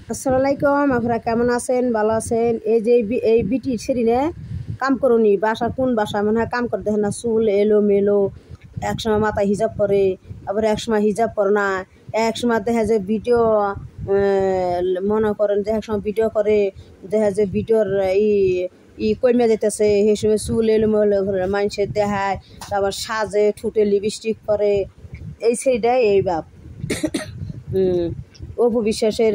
আসসালামু আলাইকুম, আপনারা কেমন আছেন? ভালো আছেন? এই যে এই বিটির সেদিনে কাম করুনি বাসা কোন বাসা মনে হয় কাম করে দেখেন না, চুল এলো মেলো, একসময় মাথায় হিজাব পরে, আবার একসময় হিজাব পরে না, একসময় দেখা যায় ভিডিও মনে করেন যে একসময় ভিডিও করে দেখা যায় ভিডিওর কমে যেতেছে, সেই সময় চুল এলো মেলো মানুষের দেখায়, আবার সাজে ঠুটে লিপস্টিক করে, এই সেইটাই এই বাপ। অপু বিশ্বাসের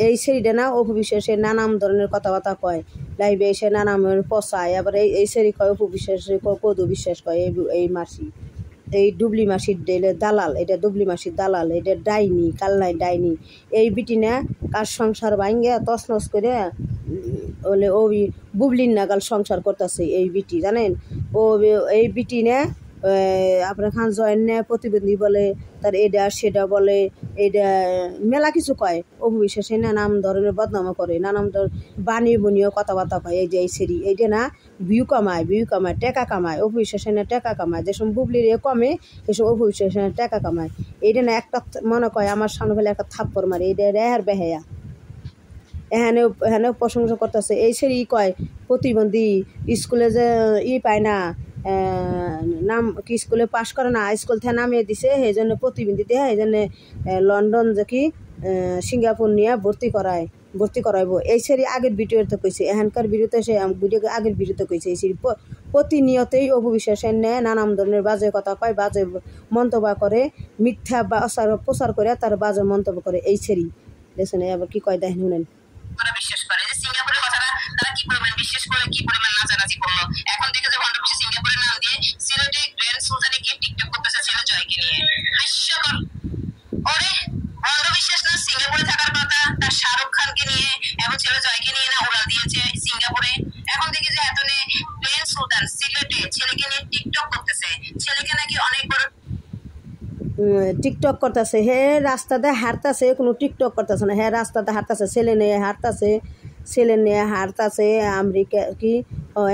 এই সেরিটা না, অপু বিশ্বাসের নানান ধরনের কথাবার্তা কয়, লাইভে এসে নানান পচায়, আবার এই সেরি কয় অপু বিশ্বাসের কদু বিশ্বাস কয় এই মাসি, এই ডুবলি মাসির দালাল, এটা ডুবলি মাসির দালাল, এটা ডাইনি কালনাই ডাইনি। এই বিটি না কার সংসার ভাঙ্গে তছনছ করে বলে ওই বুবলির নাগাল সংসার করতেছে এই বিটি, জানেন? ও এই বিটি না আপনার খান জয়েন নেয় প্রতিবন্ধী বলে, তার এটা সেটা বলে, এটা মেলা কিছু কয়, অপু বিশ্বাসে নানান ধরনের বদনামও করে, নানান ধর বানিয়ে বুনিয়েও কথাবার্তা কয়। এই যে এই সেরি এইটা না ভিউ কামায় টেকা কামায়, অপু বিশ্বাসে না টেকা কামায়, যেসব বুবলির কমে সেসব অপু বিশ্বাসে না টেকা কামায়। এইটা না একটা মনে কয় আমার সামনে ফেলে একটা থাপ্পড় মারে, এটা রেহার বেহায়া। এখানেও প্রশংসা করতেছে এই সেরি কয় প্রতিবন্ধী, স্কুলে যে পায় না, নাম কি স্কুলে পাশ করে না, স্কুল থেকে নামিয়ে দিছে, সেই জন্য প্রতিবন্ধী দেয়, এই জন্য লন্ডন যে কি সিঙ্গাপুর নিয়ে ভর্তি করাইব। এই সেরি আগের ভিডিওতে কইছে, এখানকার ভিডিওতে সে আগের ভিডিওতে কইছে। এই সেরি প্রতিনিয়তই অপু বিশ্বাসের নেয় নানান ধরনের বাজে কথা কয়, বাজে মন্তব্য করে, মিথ্যা প্রচার করে তার বাজে মন্তব্য করে। এই সেরি দেখছেন আবার কি কয় দেখেন শুনেন। বিশ্বাস করে যে সিঙ্গাপুরের কথাটা তারা কি পরিমাণ বিশ্বাস করে, কি পরিমাণ নাচানাচি করলো। এখন দেখে যে ভণ্ড বিশ্বে সিঙ্গাপুরের নাম দিয়ে সিলেটে গ্র্যান্ড সুলতানে গিয়ে টিকটক করতেছে ছেলে জয়কে নিয়ে। হাস্যকর। ওরে ভণ্ড বিশ্বাস না সিঙ্গাপুরে থাকার কথা, তার শাহরুখ খানকে নিয়ে এবং ছেলে জয়কে নিয়ে না উড়াল দিয়েছে সিঙ্গাপুরে। এখন দেখে যে এত গ্র্যান্ড সুলতান সিলেটে ছেলেকে নিয়ে টিকটক করতেছে, ছেলেকে নাকি অনেক বড় টিকটক করতেছে, হে রাস্তাতে হাঁটতেছে, কোনো টিকটক করতেছে না, হ্যাঁ রাস্তাতে হাঁটতেছে, ছেলে নিয়ে হাঁটতেছে আমেরিকা কি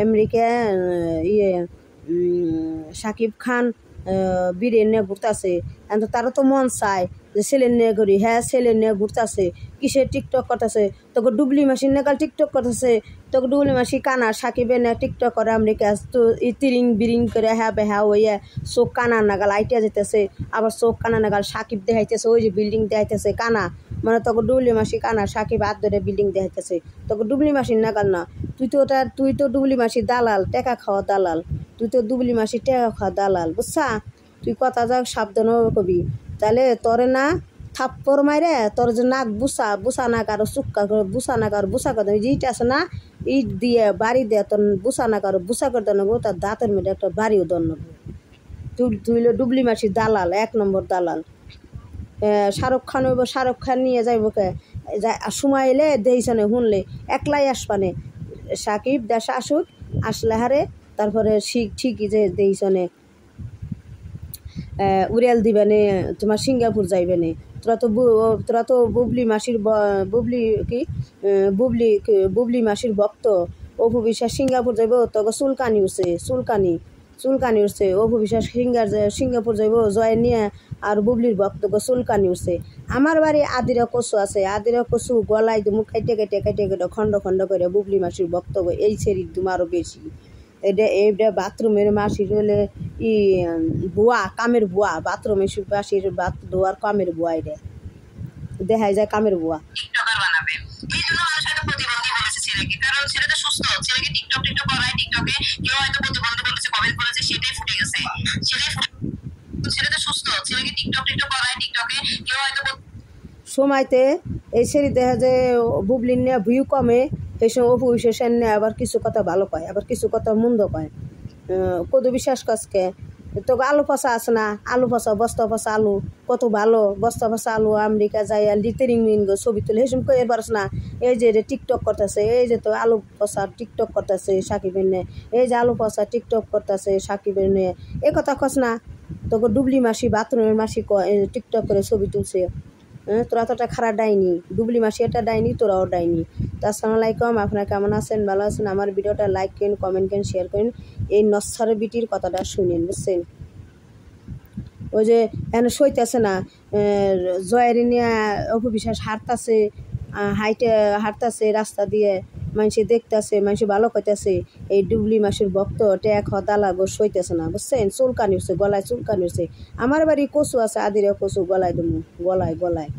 আমেরিকা শাকিব খান বীরের নিয়ে ঘুরতেছে। তারও তো মন চায় যে ছেলে নিয়ে ঘুরি, হ্যাঁ ছেলে নিয়ে ঘুরতেছে, কিসের টিকটক করতেছে, তোকে ডুবলি মাসির নেগাল টিকটক করতেছে, তোকে ডুবলি মাসি কানা সাকিবের নিয়ে টিকটক করে আমেরিকা, তো তিরিং বিরিং করে হ্যাঁ বেহা ওইয়া চোখ কানা নাগাল আইটিয়া যেতেছে, আবার চোখ কানা নাগাল সাকিব দেখাইতেছে, ওই যে বিল্ডিং দেখাইতেছে কানা, মানে তোকে ডুবলি মাসি কানা সাকিব হাত ধরে বিল্ডিং দেখাইতেছে, তোকে ডুবলি মাসির নাগাল না, তুই তো ডুবলি মাসির দালাল, টেকা খাওয়া দালাল, তুই তো ডুবলি মাসির টেকা খাওয়া দালাল, বুঝছা? তুই কথা যাক সাবধান কবি, তাহলে তোরে না থাপ্পড় মাইরে তোর যে নাক বুসা নাক আর চুক্কা করে বুসা নাক আর বুসা করে ইট আছে না, ইট দিয়ে বাড়ি দিয়ে তোর বুসা নাক আর বুসা করে দেন নেবো, তার দাঁতের মধ্যে একটা বাড়িও দন নেবো। তুই ডুবলি মাসির দালাল, 1 নম্বর দালাল। শাহরুখ খান হইব, শাহরুখ খান নিয়ে যাইব কে, সময় এলে দেইছনে শুনলে একলাই আসবানে, সাকিব দেশা আসুক, আসলে হারে তারপরে ঠিকই যে দেইছনে উড়াল দিবেনে, তোমার সিঙ্গাপুর যাইবেনে, তোরা তো বুবলি মাসির ভক্ত। অপু বিশ্বাস সিঙ্গাপুর যাইব, তোকে চুলকানি উঠছে, অপু বিশ্বাস সিঙ্গাপুর যাইব জয় নিয়ে, আর বুবলির ভক্ত চুলকানি উঠছে। আমার বাড়ি আদিরা কচু আছে, আদিরা কচু গলায় মুখ কেটে খন্ড খন্ড করে বুবলি মাসির ভক্ত, এই সেরি তোমারও বেশি। এটা বাথরুমের মাসির হলে বুয়া, কামের বুয়া, বাথরুমের মাসির ধোয়ার কামের বুয়া, এটা দেখাই যায় কামের বুয়া। টিকটকার বানাবে, এই জন্য মানুষ হয়তো প্রতিবন্ধী বলেছে ছেলেকে, কারণ ছেলেটা সুস্থ, ছেলেকে টিকটক করায়, টিকটকে কেউ হয়তো প্রতিবন্ধী বলেছে, কমেন্ট করেছে, সেটাই ফুটে গেছে। ছেলেটা সুস্থ, ছেলেকে টিকটক করায়, টিকটকে কেউ হয়তো সময়তে এই সেরি দেখা যায় বুবলির নিয়ে ভিউ কমে, এই সময় অপু বিশ্বাসের নিয়ে আবার কিছু কথা ভালো পায়, আবার কিছু কথা মন্দ পায়। কদু বিশ্বাস কাজকে তো আলু পচা আছে না, আলু পচা বস্তা পচা আলু কত ভালো, বস্তা পচা আলু আমেরিকা যায় লিটারিং মিন ছবি তুলে সেসব কই পারস না। এই যে টিকটক করতেছে, এই যে তো আলু পচা টিকটক করতেছে সাকিবের নিয়ে, এই যে আলু পচা টিকটক করতেছে সাকিবের নিয়ে, এ কথা কস না। তোকে ডুবলি মাসি বাথরুমের মাসি টিকটক করে ছবি তুলছে, তোরা তো একটা খারাপ ডাইনি, ডুবলি মাসি একটা ডাইনি, তোরাও ডাইনি। তো আসসালামু আলাইকুম, আপনারা কেমন আছেন? ভালো আছেন? আমার ভিডিওটা লাইক করেন, কমেন্ট করেন, শেয়ার করেন, এই নচ্ছার বিটির কথাটা শুনেন, বুঝছেন? ওই যে এনে সইতেছে না, জয়েরি নিয়ে অপু বিশ্বাস হাঁটতাছে রাস্তা দিয়ে, মানুষে দেখতেছে, মানুষে ভালো কইতেছে, এই ডুবলি মাসির ভক্ত ট্যাক হতালা গো সইতেছে না, বুঝছেন? চুলকানি হচ্ছে, গলায় চুলকানি হচ্ছে। আমার বাড়ি কচু আছে, আদিরে কচু গলায় দেবো, গলায় গলায়।